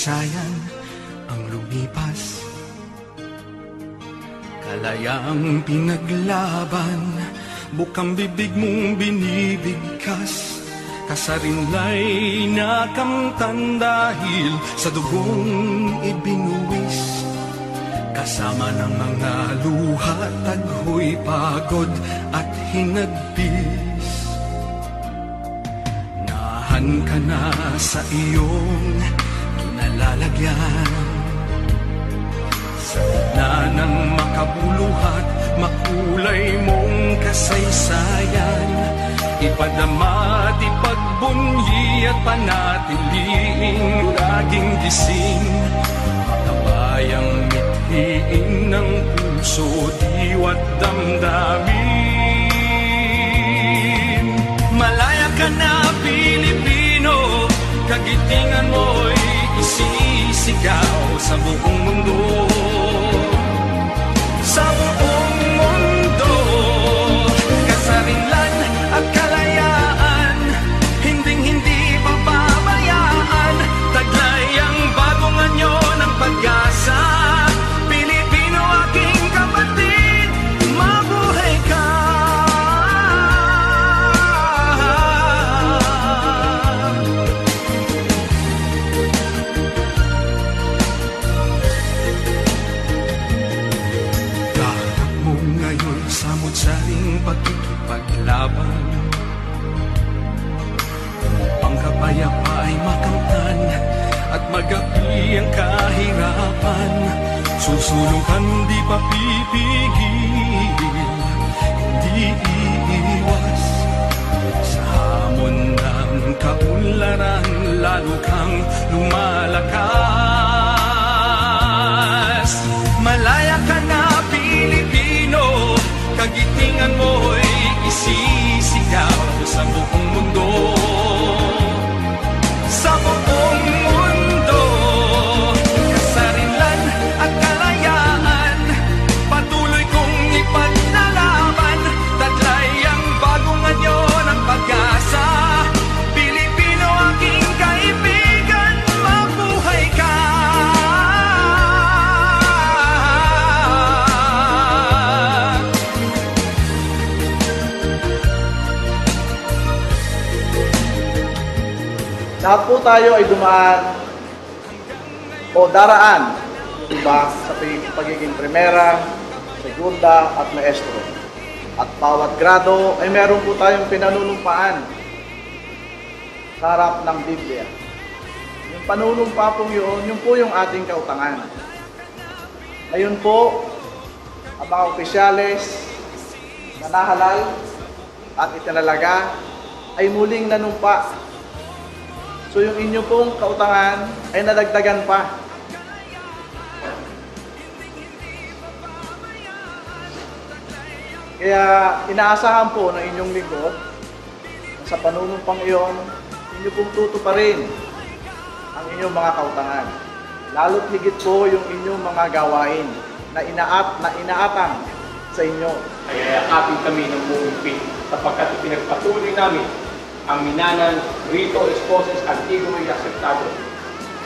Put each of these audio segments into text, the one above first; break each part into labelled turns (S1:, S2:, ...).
S1: kasaysayan ang lumipas. Kalayaang pinaglaban, bukang bibig mong binibigkas. Kasarinlay nakamtan dahil sa dugong ibinuwis. Kasama ng mga luha, taghoy, pagod at hinagpis. Nahan ka na sa iyong kinalalagyan. Sa gitna ng makabuluhat, makulay mong kasaysayan. Ipadama at ipagbunyi at panatiliing laging gising. Makabayang mithiin ng puso, diwa't damdamin. Malaya ka na, Pilipino, kagitingan mo'y isisigaw sa buong mundo. Sa buong mundo, kasarinlan at kalayaan, hinding-hindi papabayaan. Taglay ang bagong anyo ng pag-asa. Pilipino, aking kapatid, mabuhay ka. Kaharap mo ngayon samot-saring pagkikipaglaban. Ang kapayapa ay makamtan at magapi ang kahirapan. Susulong di papipigil, hindi iiwas. Sa hamon ng kaunlaran, lalo kang lumalakas. Malaya ka na, Pilipino, kagitingan mo'y isisigaw sa buong mundo. Sa buong mundo, kasarinlan at kalayaan, patuloy kong ipaglalaban. Taglay ang bagong anyo ng pag-asa. Pilipino, aking kaibigan, mabuhay ka.
S2: Lahat po tayo ay dumaan o daraan, diba, sa pagiging primera, segunda at maestro. At bawat grado ay meron po tayong pinanunumpaan sa harap ng Biblia. Yung panunumpa pong yun, yun po yung ating kautangan. Ngayon po, ang mga opisyales na nahalal at itinalaga ay muling nanumpa. So yung inyo pong kautangan ay nadagdagan pa. Kaya inaasahan po ng inyong lingkod na sa panunumpang iyon, inyo pong tutuparin ang inyong mga kautangan. Lalo't higit po yung inyong mga gawain na inaatang sa inyo.
S3: Ay yakapin kami ng buong pin sapagkat ipinagpatuloy namin ang minanan Rito Esposes Antigo y Aceptado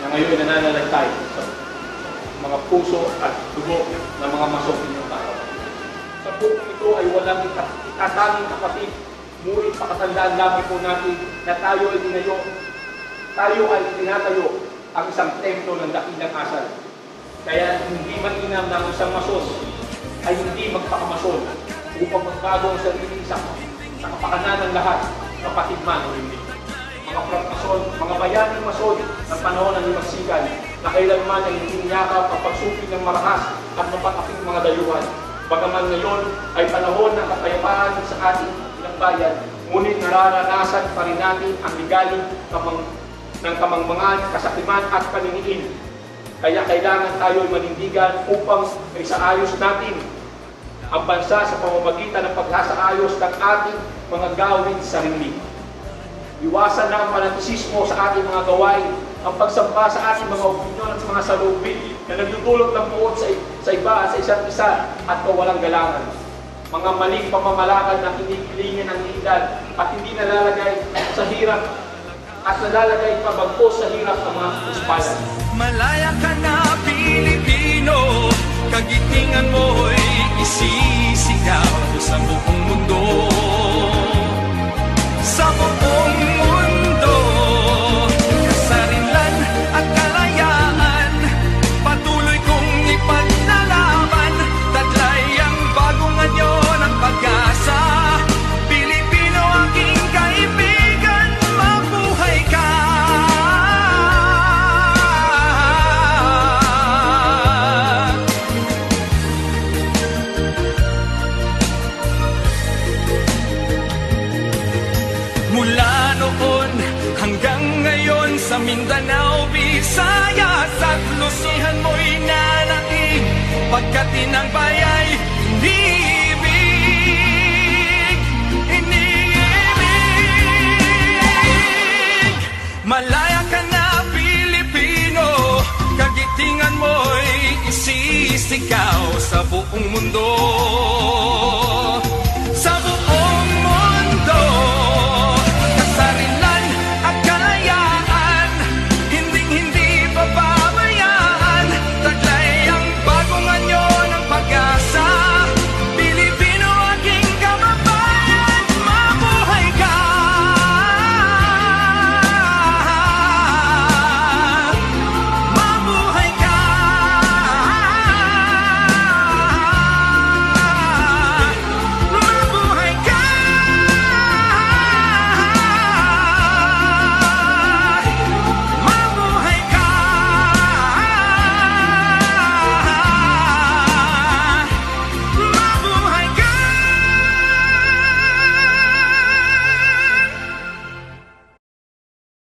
S3: na ngayon nananalatay sa mga puso at dugo ng mga masok ninyong tao. Sa buong ito ay walang itatanging kapatid, ngunit pakatandaan lamang po natin na tayo ay tinatayo ang isang templo ng dakilang asal. Kaya hindi mainam na ang isang mason ay hindi magpakamasol upang magbago ang sarili sa kapakanan ng lahat, kapatid man o hindi. Mga pragmason, mga bayaning mason ng panahon ng Himagsikan na kailanman ay hindi niyakap ang pagsupin ng marahas at mapakaping mga dayuhan. Bagaman ngayon ay panahon ng kapayapaan sa ating ilang bayan, ngunit nararanasan pa rin natin ang ligalig ng kamangmangan, kasakiman at paniniin. Kaya kailangan tayo ay manindigan upang isaayos natin ang bansa sa pamamagitan ng pagsasaayos ng ating mga gawin sarili. Iwasan na ang fanatisismo sa ating mga gawain, ang pagsampa sa ating mga opinyon at mga salubin na nagdudulot ng buot sa iba at sa isa't isa at kawalang galangan. Mga maling pamamalakad na kinikilingan ng edad at hindi nalalagay sa hirap at nalalagay pabagpo sa hirap ng mga kuspalan.
S1: Malaya ka na Pilipino, kagitingan mo'y isisigaw sa buong mundo. Sa buong mundo, kasarinlan at kalayaan, patuloy kong ipaglalaban, taglay ang bagong anyo ng pag-asa. Pilipino aking kaibigan, mabuhay ka. Mula noon hanggang ngayon sa Mindanao, Visayas at Lusihan mo'y nanaig, pagkat inang bayay iniibig, iniibig. Malaya ka na Pilipino, kagitingan mo'y isisigaw sa buong mundo.